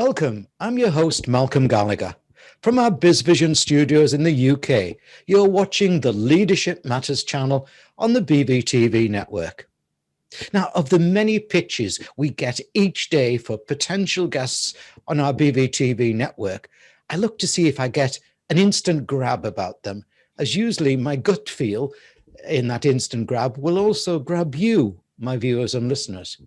Welcome. I'm your host, Malcolm Gallagher. From our BizVision studios in the UK, you're watching the Leadership Matters channel on the BVTV network. Now, of the many pitches we get each day for potential guests on our BVTV network, I look to see if I get an instant grab about them, as usually my gut feel in that instant grab will also grab you, my viewers and listeners.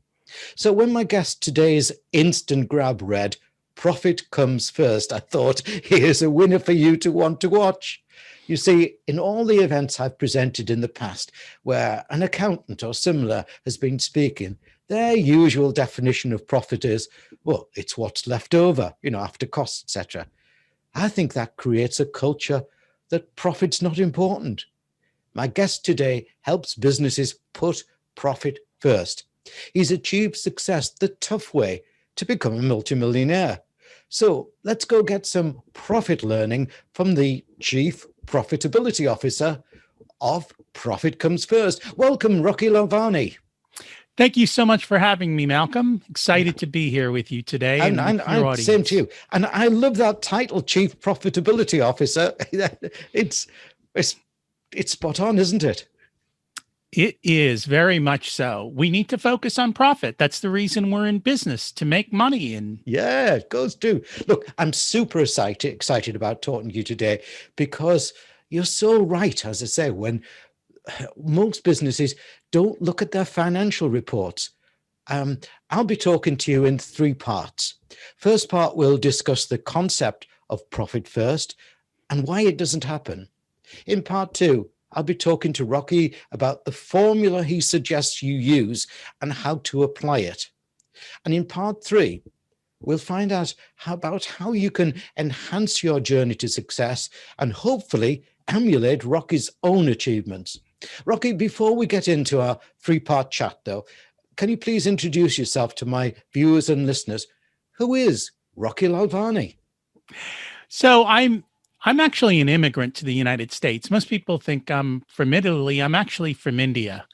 So when my guest today's instant grab read, "Profit comes first," I thought, here's a winner for you to want to watch. You see, in all the events I've presented in the past where an accountant or similar has been speaking, their usual definition of profit is, well, it's what's left over, after costs, etc. I think that creates a culture that profit's not important. My guest today helps businesses put profit first. He's achieved success the tough way to become a multimillionaire. So let's go get some profit learning from the Chief Profitability Officer of Profit Comes First. Welcome, Rocky Lalvani. Thank you so much for having me, Malcolm. Excited to be here with you today. And same to you. And I love that title, Chief Profitability Officer. It's spot on, isn't it? It is very much so. We need to focus on profit. That's the reason we're in business, to make money. And yeah, it goes too. Look, I'm super excited about talking to you today because you're so right, as I say, when most businesses don't look at their financial reports. I'll be talking to you in 3 parts. First part, we'll discuss the concept of profit first and why it doesn't happen. In part 2, I'll be talking to Rocky about the formula he suggests you use and how to apply it. And in part 3, we'll find out about how you can enhance your journey to success and hopefully emulate Rocky's own achievements. Rocky, before we get into our 3-part chat, though, can you please introduce yourself to my viewers and listeners? Who is Rocky Lalvani? So I'm actually an immigrant to the United States. Most people think I'm from Italy. I'm actually from India.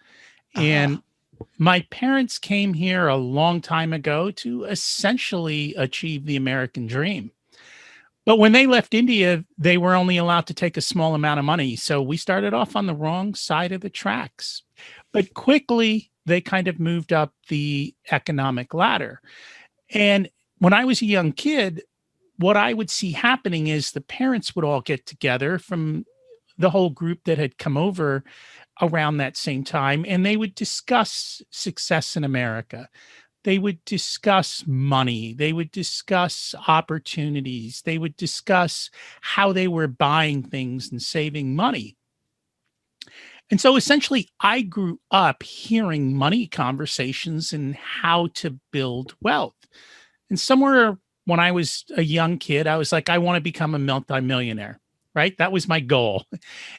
And my parents came here a long time ago to essentially achieve the American dream. But when they left India, they were only allowed to take a small amount of money. So we started off on the wrong side of the tracks. But quickly, they kind of moved up the economic ladder. And when I was a young kid, what I would see happening is the parents would all get together from the whole group that had come over around that same time, and they would discuss success in America. They would discuss money. They would discuss opportunities. They would discuss how they were buying things and saving money. And so essentially, I grew up hearing money conversations and how to build wealth. And somewhere when I was a young kid, I was like, I want to become a multi-millionaire, right? That was my goal.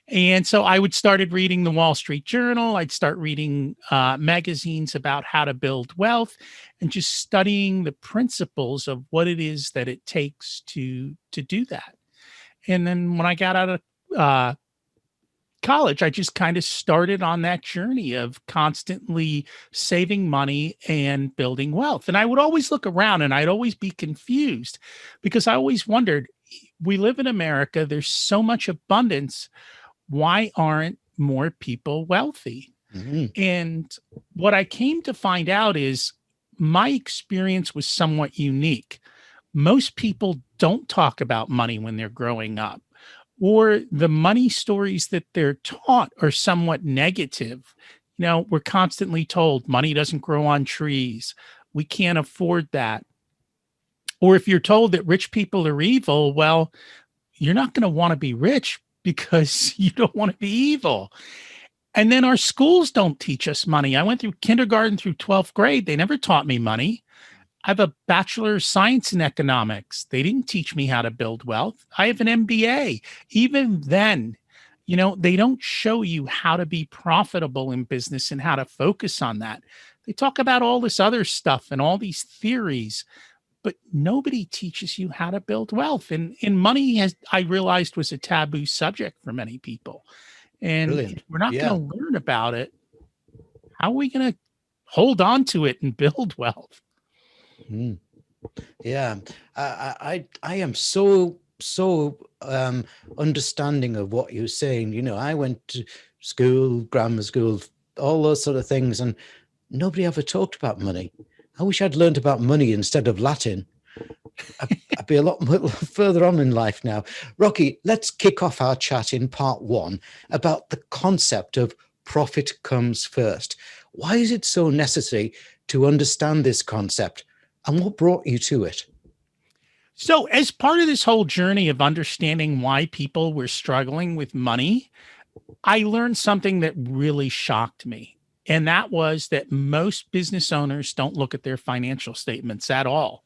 And so I started reading the Wall Street Journal. I'd start reading magazines about how to build wealth and just studying the principles of what it is that it takes to do that. And then when I got out of college, I just kind of started on that journey of constantly saving money and building wealth. And I would always look around and I'd always be confused because I always wondered, we live in America, there's so much abundance. Why aren't more people wealthy? Mm-hmm. And what I came to find out is my experience was somewhat unique. Most people don't talk about money when they're growing up, or the money stories that they're taught are somewhat negative. We're constantly told money doesn't grow on trees. We can't afford that. Or if you're told that rich people are evil, well, you're not going to want to be rich because you don't want to be evil. And then our schools don't teach us money. I went through kindergarten through 12th grade. They never taught me money. I have a Bachelor of Science in Economics. They didn't teach me how to build wealth. I have an MBA. Even then, they don't show you how to be profitable in business and how to focus on that. They talk about all this other stuff and all these theories, but nobody teaches you how to build wealth. And money, I realized, was a taboo subject for many people. And if we're not going to learn about it, how are we going to hold on to it and build wealth? Yeah, I am so understanding of what you're saying. You know, I went to school, grammar school, all those sort of things, and nobody ever talked about money. I wish I'd learned about money instead of Latin. I'd be a lot further on in life now. Rocky, let's kick off our chat in part one about the concept of profit comes first. Why is it so necessary to understand this concept, and what brought you to it? So, as part of this whole journey of understanding why people were struggling with money, I learned something that really shocked me. And that was that most business owners don't look at their financial statements at all.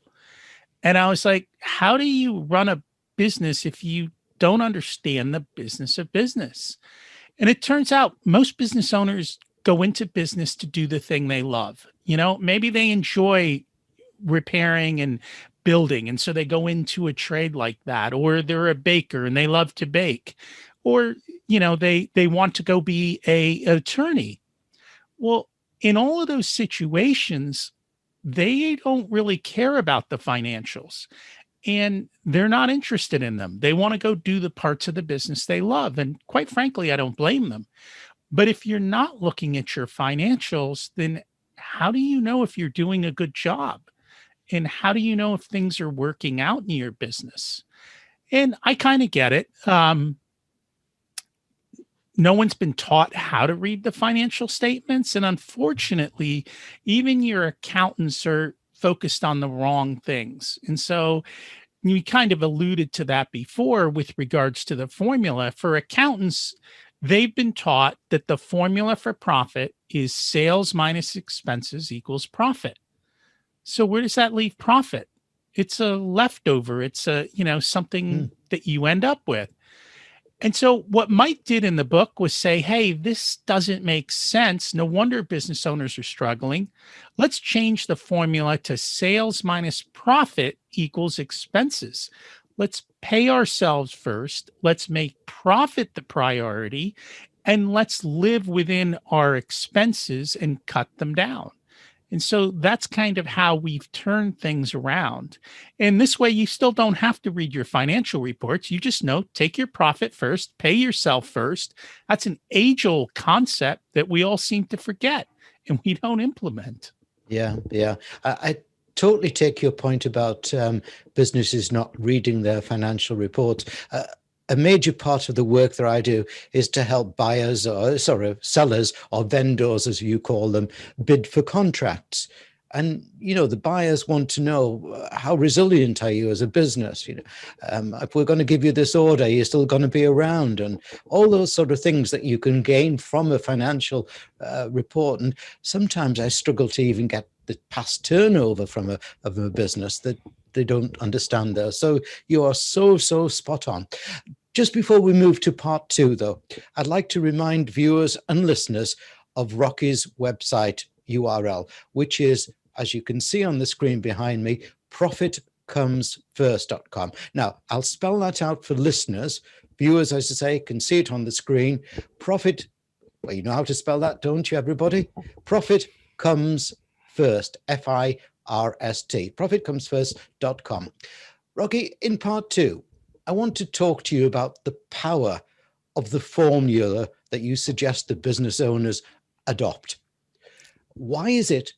And I was like, how do you run a business if you don't understand the business of business? And it turns out most business owners go into business to do the thing they love. You know, maybe they enjoy repairing and building. And so they go into a trade like that, or they're a baker and they love to bake, or, they want to go be an attorney. Well, in all of those situations, they don't really care about the financials and they're not interested in them. They want to go do the parts of the business they love. And quite frankly, I don't blame them. But if you're not looking at your financials, then how do you know if you're doing a good job? And how do you know if things are working out in your business? And I kind of get it. No one's been taught how to read the financial statements. And unfortunately, even your accountants are focused on the wrong things. And so we kind of alluded to that before with regards to the formula. For accountants, they've been taught that the formula for profit is sales minus expenses equals profit. So where does that leave profit? It's a leftover. It's something that you end up with. And so what Mike did in the book was say, hey, this doesn't make sense. No wonder business owners are struggling. Let's change the formula to sales minus profit equals expenses. Let's pay ourselves first. Let's make profit the priority. And let's live within our expenses and cut them down. And so that's kind of how we've turned things around. And this way, you still don't have to read your financial reports. You just know, take your profit first, pay yourself first. That's an age old concept that we all seem to forget and we don't implement. Yeah, yeah. I totally take your point about businesses not reading their financial reports. A major part of the work that I do is to help buyers, or sellers or vendors, as you call them, bid for contracts. And, the buyers want to know, how resilient are you as a business? If we're going to give you this order, you're still going to be around, and all those sort of things that you can gain from a financial report. And sometimes I struggle to even get the past turnover of a business that they don't understand there. So you are so spot on. Just before we move to part two, though, I'd like to remind viewers and listeners of Rocky's website URL, which is, as you can see on the screen behind me, profitcomesfirst.com. Now, I'll spell that out for listeners. Viewers, as I say, can see it on the screen. Profit, well, you know how to spell that, don't you, everybody? Profit comes first, FIRST, profitcomesfirst.com. Rocky, in part two, I want to talk to you about the power of the formula that you suggest the business owners adopt. Why is it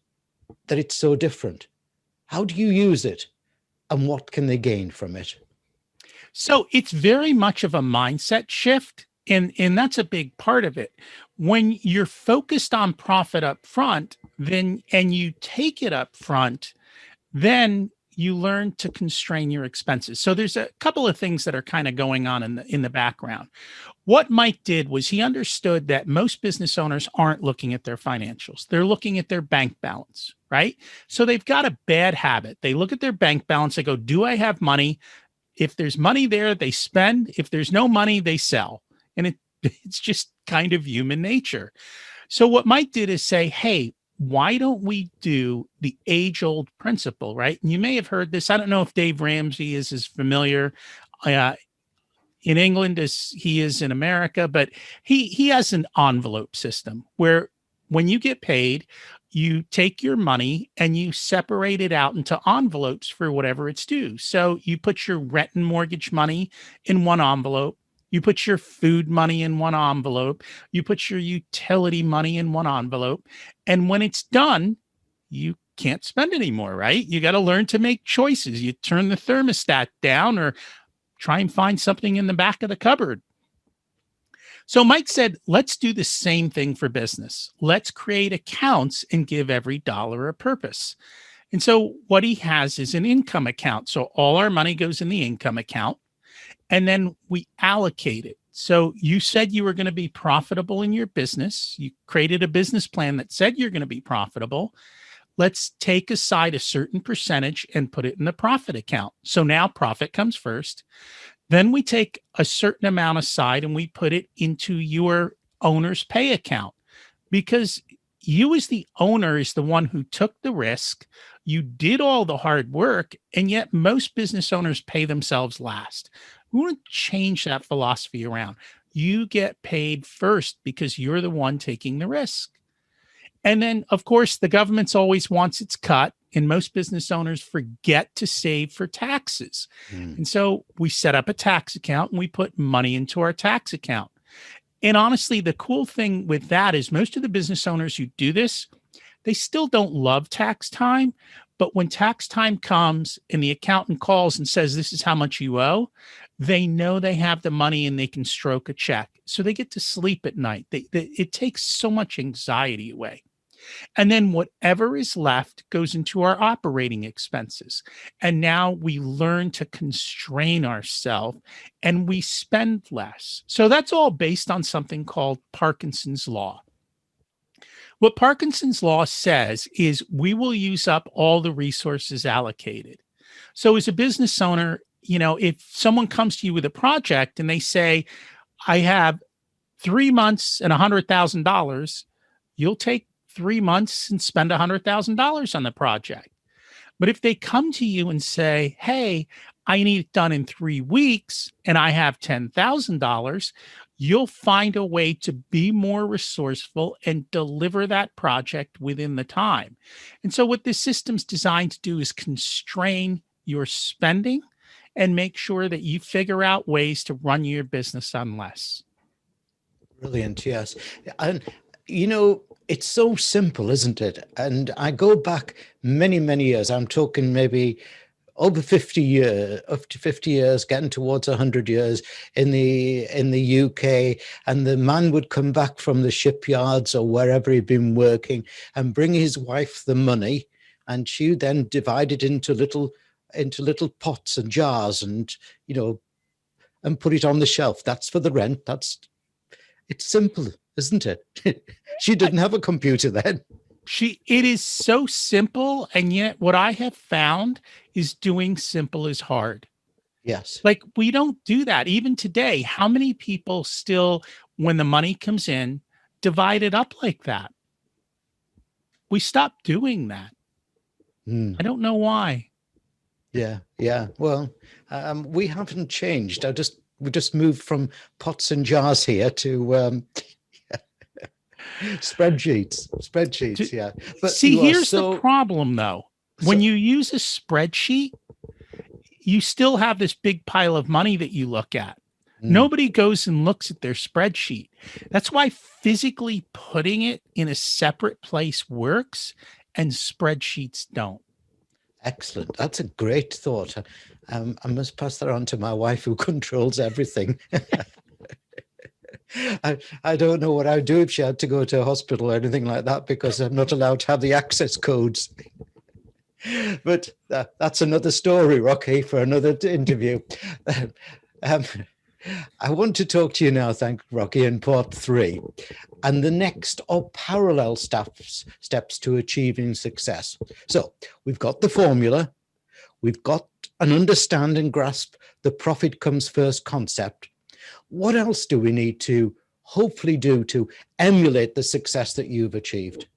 that it's so different? How do you use it? And what can they gain from it? So it's very much of a mindset shift. And that's a big part of it. When you're focused on profit up front, and you take it up front, then you learn to constrain your expenses. So there's a couple of things that are kind of going on in the background. What Mike did was he understood that most business owners aren't looking at their financials. They're looking at their bank balance, right? So they've got a bad habit. They look at their bank balance, they go, do I have money? If there's money there, they spend. If there's no money, they sell. And it's just kind of human nature. So what Mike did is say, hey, why don't we do the age-old principle, right? And you may have heard this. I don't know if Dave Ramsey is as familiar in England as he is in America, but he has an envelope system where when you get paid, you take your money and you separate it out into envelopes for whatever it's due. So you put your rent and mortgage money in one envelope. You put your food money in one envelope. You put your utility money in one envelope. And when it's done, you can't spend anymore, right? You got to learn to make choices. You turn the thermostat down or try and find something in the back of the cupboard. So Mike said, let's do the same thing for business. Let's create accounts and give every dollar a purpose. And so what he has is an income account. So all our money goes in the income account, and then we allocate it. So you said you were going to be profitable in your business. You created a business plan that said you're going to be profitable. Let's take aside a certain percentage and put it in the profit account. So now profit comes first. Then we take a certain amount aside and we put it into your owner's pay account, because you as the owner is the one who took the risk. You did all the hard work, and yet most business owners pay themselves last. We want to change that philosophy around. You get paid first because you're the one taking the risk. And then, of course, the government's always wants its cut, and most business owners forget to save for taxes. And so we set up a tax account and we put money into our tax account. And honestly, the cool thing with that is most of the business owners who do this, they still don't love tax time. But when tax time comes and the accountant calls and says, this is how much you owe, they know they have the money and they can stroke a check. So they get to sleep at night. It takes so much anxiety away. And then whatever is left goes into our operating expenses. And now we learn to constrain ourselves and we spend less. So that's all based on something called Parkinson's Law. What Parkinson's Law says is we will use up all the resources allocated. So as a business owner, if someone comes to you with a project and they say, I have 3 months and $100,000, you'll take 3 months and spend $100,000 on the project. But if they come to you and say, hey, I need it done in 3 weeks and I have $10,000, you'll find a way to be more resourceful and deliver that project within the time. And so what this system's designed to do is constrain your spending and make sure that you figure out ways to run your business on less. Brilliant, yes. And, it's so simple, isn't it? And I go back many, many years. I'm talking maybe over 50 years, up to 50 years, getting towards 100 years in the UK. And the man would come back from the shipyards or wherever he'd been working and bring his wife the money. And she then divided into little pots and jars and, and put it on the shelf. That's for the rent. It's simple, isn't it? She didn't have a computer then. It is so simple. And yet what I have found is doing simple is hard. Yes. Like we don't do that. Even today, how many people still, when the money comes in, divide it up like that? We stopped doing that. I don't know why. Yeah. Well, we haven't changed. We just moved from pots and jars here to spreadsheets. Yeah. But see, here's the problem though. When you use a spreadsheet, you still have this big pile of money that you look at. Nobody goes and looks at their spreadsheet. That's why physically putting it in a separate place works and spreadsheets don't. Excellent. That's a great thought. I must pass that on to my wife who controls everything. I don't know what I'd do if she had to go to a hospital or anything like that, because I'm not allowed to have the access codes. But that's another story, Rocky, for another interview. I want to talk to you now, Rocky, in part 3, and the next or parallel steps to achieving success. So we've got the formula, we've got an understand and grasp the profit comes first concept. What else do we need to hopefully do to emulate the success that you've achieved?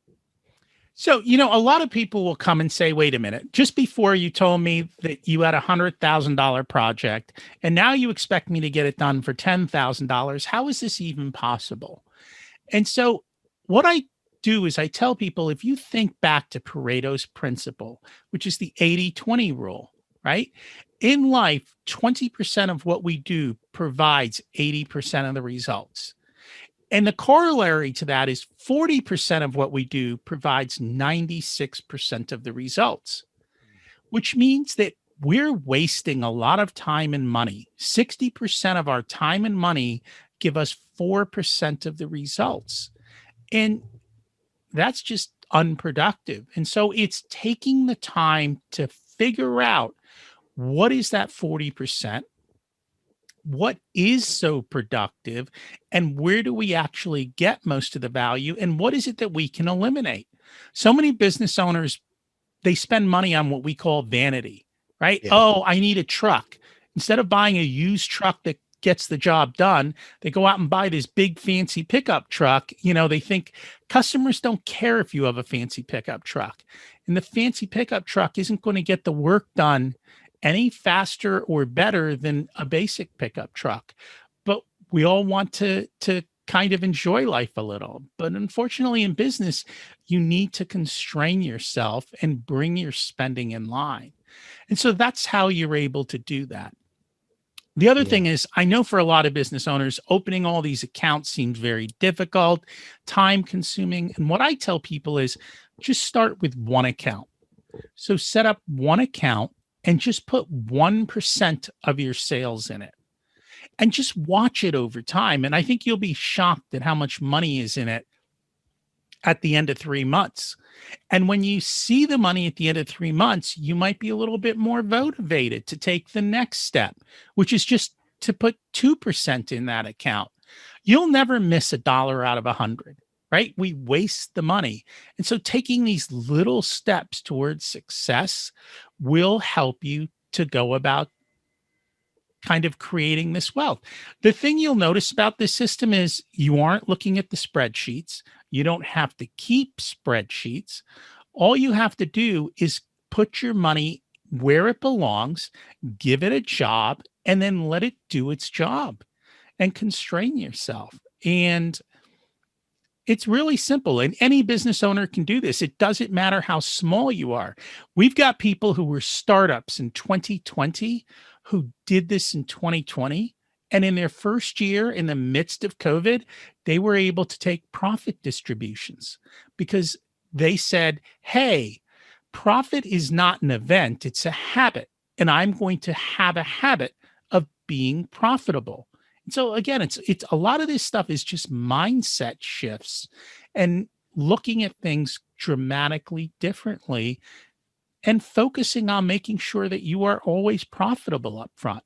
So, a lot of people will come and say, wait a minute, just before you told me that you had $100,000 project and now you expect me to get it done for $10,000. How is this even possible? And so what I do is I tell people, if you think back to Pareto's principle, which is the 80-20 rule, right? In life, 20% of what we do provides 80% of the results. And the corollary to that is 40% of what we do provides 96% of the results, which means that we're wasting a lot of time and money. 60% of our time and money give us 4% of the results. And that's just unproductive. And so it's taking the time to figure out what is that 40%, what is so productive, and where do we actually get most of the value, and what is it that we can eliminate. So many business owners, they spend money on what we call vanity, right? Yeah. Oh, I need a truck. Instead of buying a used truck that gets the job done, they go out and buy this big fancy pickup truck. They think customers don't care if you have a fancy pickup truck. And the fancy pickup truck isn't going to get the work done any faster or better than a basic pickup truck. But we all want to kind of enjoy life a little. But unfortunately, in business, you need to constrain yourself and bring your spending in line. And so that's how you're able to do that. The other thing is, I know for a lot of business owners, opening all these accounts seems very difficult, time consuming. And what I tell people is just start with one account. So set up one account and just put 1% of your sales in it and just watch it over time. And I think you'll be shocked at how much money is in it at the end of 3 months. And when you see the money at the end of 3 months, you might be a little bit more motivated to take the next step, which is just to put 2% in that account. You'll never miss $1 out of 100, right? We waste the money. And so taking these little steps towards success will help you to go about kind of creating this wealth. The thing you'll notice about this system is you aren't looking at the spreadsheets. You don't have to keep spreadsheets. All you have to do is put your money where it belongs, give it a job, and then let it do its job and constrain yourself. And it's really simple. And any business owner can do this. It doesn't matter how small you are. We've got people who were startups in 2020 who did this in 2020. And in their first year, in the midst of COVID, they were able to take profit distributions because they said, hey, profit is not an event, it's a habit. And I'm going to have a habit of being profitable. And so again, it's a lot of this stuff is just mindset shifts and looking at things dramatically differently and focusing on making sure that you are always profitable up front.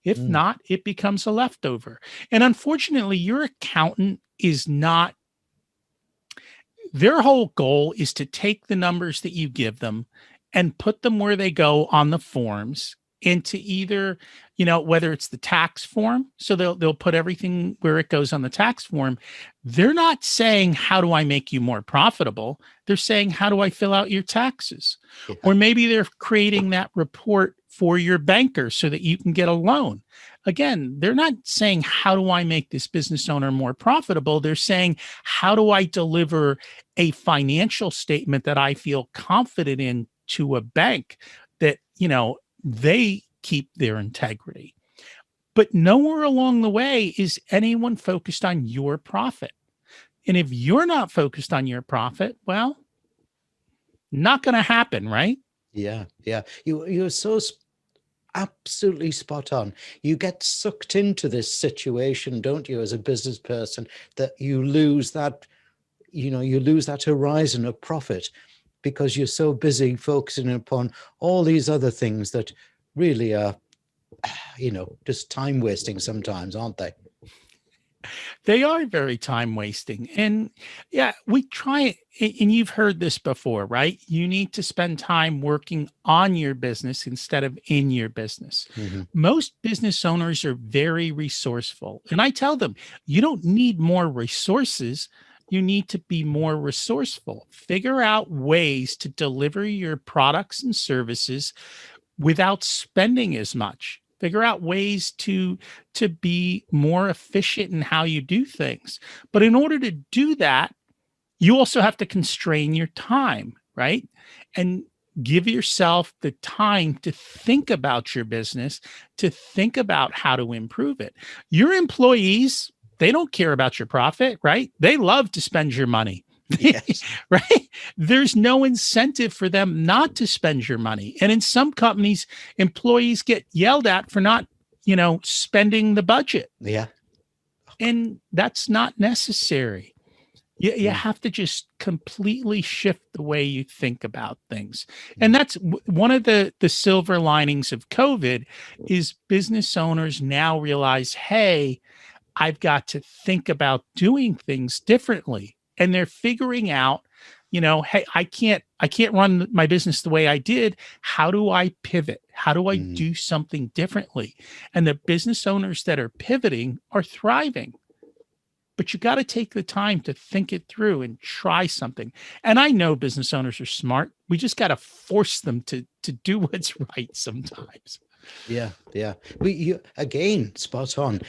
If not, it becomes a leftover. And unfortunately, your accountant is not, their whole goal is to take the numbers that you give them and put them where they go on the forms into either, whether it's the tax form. So they'll put everything where it goes on the tax form. They're not saying, how do I make you more profitable? They're saying, how do I fill out your taxes? Yeah. Or maybe they're creating that report for your banker so that you can get a loan. Again, they're not saying, how do I make this business owner more profitable? They're saying, how do I deliver a financial statement that I feel confident in to a bank that, they keep their integrity. But nowhere along the way is anyone focused on your profit. And if you're not focused on your profit, well, not going to happen, right? Yeah. You're so absolutely spot on. You get sucked into this situation, don't you, as a business person, that you lose that, you lose that horizon of profit because you're so busy focusing upon all these other things that really are, just time wasting sometimes, aren't they? They are very time wasting. And yeah, we try it. And you've heard this before, right? You need to spend time working on your business instead of in your business. Mm-hmm. Most business owners are very resourceful. And I tell them, you don't need more resources. You need to be more resourceful. Figure out ways to deliver your products and services without spending as much. Figure out ways to be more efficient in how you do things. But in order to do that, you also have to constrain your time, right? And give yourself the time to think about your business, to think about how to improve it. Your employees, they don't care about your profit, right? They love to spend your money. Yes. Right? There's no incentive for them not to spend your money. And in some companies, employees get yelled at for not, spending the budget. Yeah. And that's not necessary. You have to just completely shift the way you think about things. And that's one of the silver linings of COVID is business owners now realize, hey, I've got to think about doing things differently. And they're figuring out, hey, I can't run my business the way I did. How do I pivot? How do I do something differently? And the business owners that are pivoting are thriving. But you got to take the time to think it through and try something. And I know business owners are smart. We just got to force them to do what's right sometimes. Yeah. You again, spot on.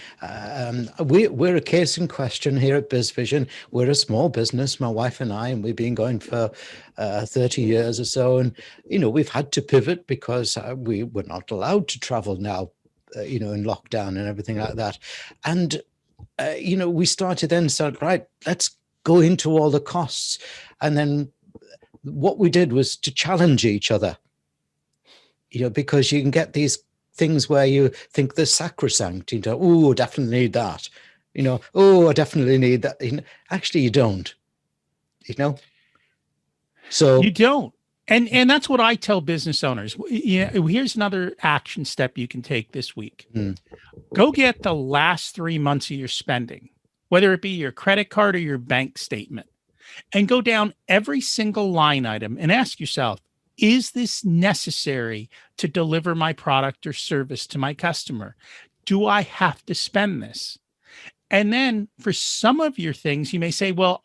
We're a case in question here at BizVision. We're a small business, my wife and I, and we've been going for 30 years or so. And, we've had to pivot because we were not allowed to travel now, in lockdown and everything like that. And we started then, right, let's go into all the costs. And then what we did was to challenge each other, because you can get these things where you think they're sacrosanct, oh, definitely need that, oh, I definitely need that. Actually, you don't, So you don't. And that's what I tell business owners. Here's another action step you can take this week. Go get the last 3 months of your spending, whether it be your credit card or your bank statement, and go down every single line item and ask yourself, is this necessary to deliver my product or service to my customer? Do I have to spend this? And then for some of your things, you may say, well,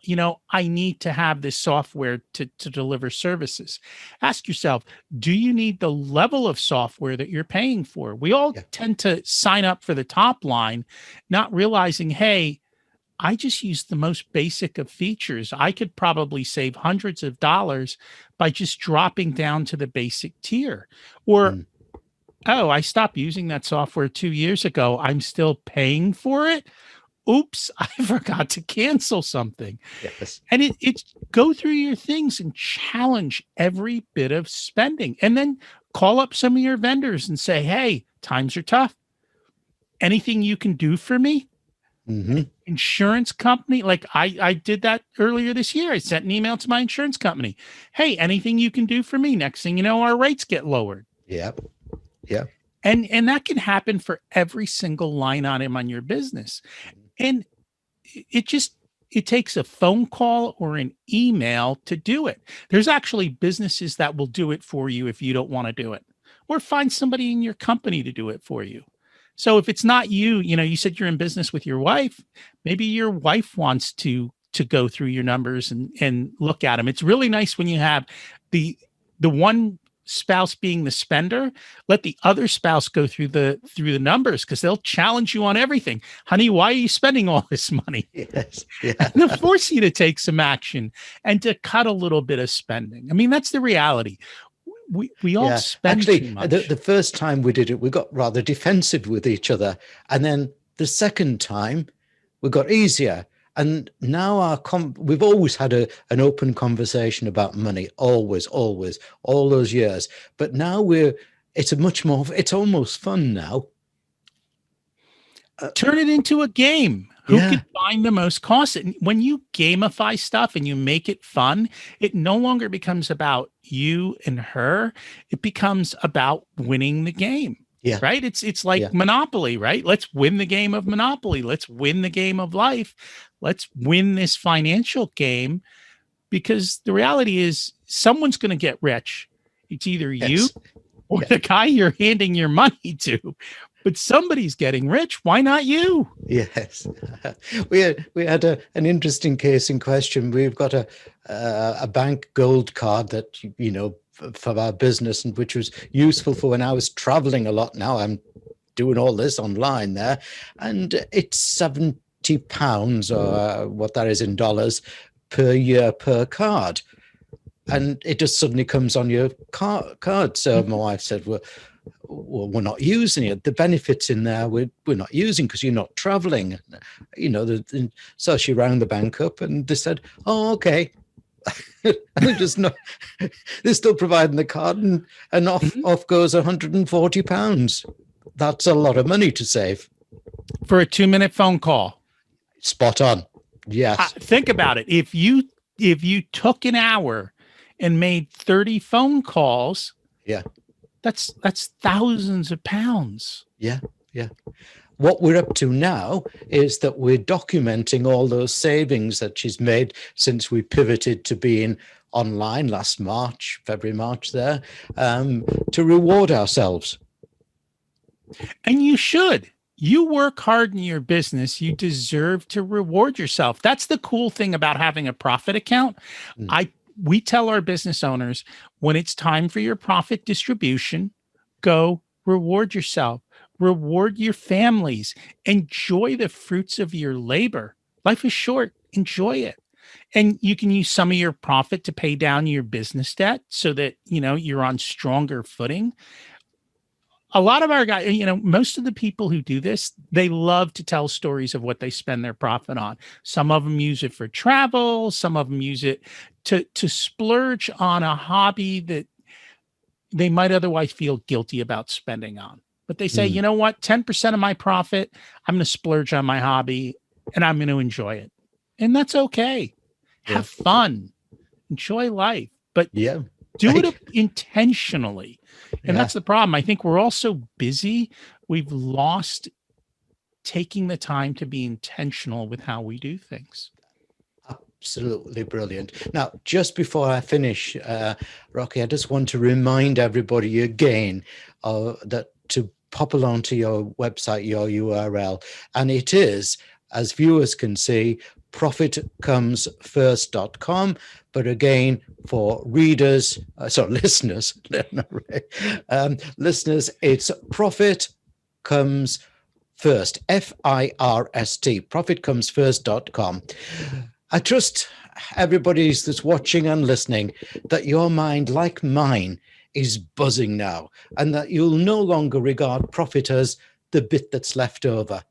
I need to have this software to deliver services. Ask yourself, do you need the level of software that you're paying for? We all tend to sign up for the top line, not realizing, hey, I just use the most basic of features. I could probably save hundreds of dollars by just dropping down to the basic tier. Or, oh, I stopped using that software 2 years ago. I'm still paying for it. Oops, I forgot to cancel something. Yes. And it's go through your things and challenge every bit of spending. And then call up some of your vendors and say, hey, times are tough. Anything you can do for me? Insurance company, like I did that earlier this year. I sent an email to my insurance company. Hey, anything you can do for me? Next thing you know, our rates get lowered. Yeah. And that can happen for every single line item on your business. And it takes a phone call or an email to do it. There's actually businesses that will do it for you if you don't want to do it, or find somebody in your company to do it for you. So if it's not you, you said you're in business with your wife, maybe your wife wants to go through your numbers and look at them. It's really nice when you have the one spouse being the spender, let the other spouse go through the numbers, because they'll challenge you on everything. Honey, why are you spending all this money? Yes. And they'll force you to take some action and to cut a little bit of spending. I mean, that's the reality. We all spend too much. The first time we did it, we got rather defensive with each other. And then the second time we got easier. And now we've always had an open conversation about money, always, all those years. But now it's almost fun now. Turn it into a game. Who can find the most cost? And when you gamify stuff and you make it fun, it no longer becomes about you and her. It becomes about winning the game. Yeah. Right. It's like Monopoly, right? Let's win the game of Monopoly. Let's win the game of life. Let's win this financial game, because the reality is someone's going to get rich. It's either you or the guy you're handing your money to, but somebody's getting rich. Why not you? Yes. We had an interesting case in question. We've got a bank gold card that, for our business, and which was useful for when I was traveling a lot. Now I'm doing all this online there, and it's £70 or what that is in dollars per year per card. And it just suddenly comes on your card. So my wife said, well, we're not using it. The benefits in there we're not using because you're not traveling. So she rang the bank up and they said, oh, okay. And just not, they're still providing the card, and off goes £140. That's a lot of money to save. For a 2-minute phone call. Spot on. Yes. Think about it. If you took an hour and made 30 phone calls, that's thousands of pounds. Yeah. What we're up to now is that we're documenting all those savings that she's made since we pivoted to being online last February, March there, to reward ourselves. And you should. You work hard in your business. You deserve to reward yourself. That's the cool thing about having a profit account. We tell our business owners, when it's time for your profit distribution, go reward yourself, reward your families, enjoy the fruits of your labor. Life is short. Enjoy it. And you can use some of your profit to pay down your business debt so that, you're on stronger footing. A lot of our guys, most of the people who do this, they love to tell stories of what they spend their profit on. Some of them use it for travel. Some of them use it to splurge on a hobby that they might otherwise feel guilty about spending on. But they say, you know what, 10% of my profit, I'm going to splurge on my hobby and I'm going to enjoy it. And that's okay. Have fun. Enjoy life. But do it intentionally. And that's the problem. I think we're all so busy. We've lost taking the time to be intentional with how we do things. Absolutely brilliant. Now, just before I finish, Rocky, I just want to remind everybody again that to pop along to your website, your URL, and it is, as viewers can see, profitcomesfirst.com. But again, for readers, listeners, it's Profit Comes First, FIRST, profitcomesfirst.com. I trust everybody that's watching and listening that your mind, like mine, is buzzing now, and that you'll no longer regard profit as the bit that's left over,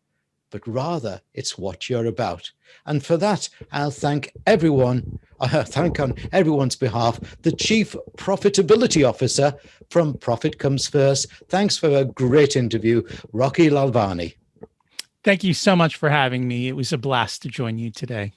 but rather it's what you're about. And for that, I'll thank everyone. Thank on everyone's behalf, the Chief Profitability Officer from Profit Comes First. Thanks for a great interview, Rocky Lalvani. Thank you so much for having me. It was a blast to join you today.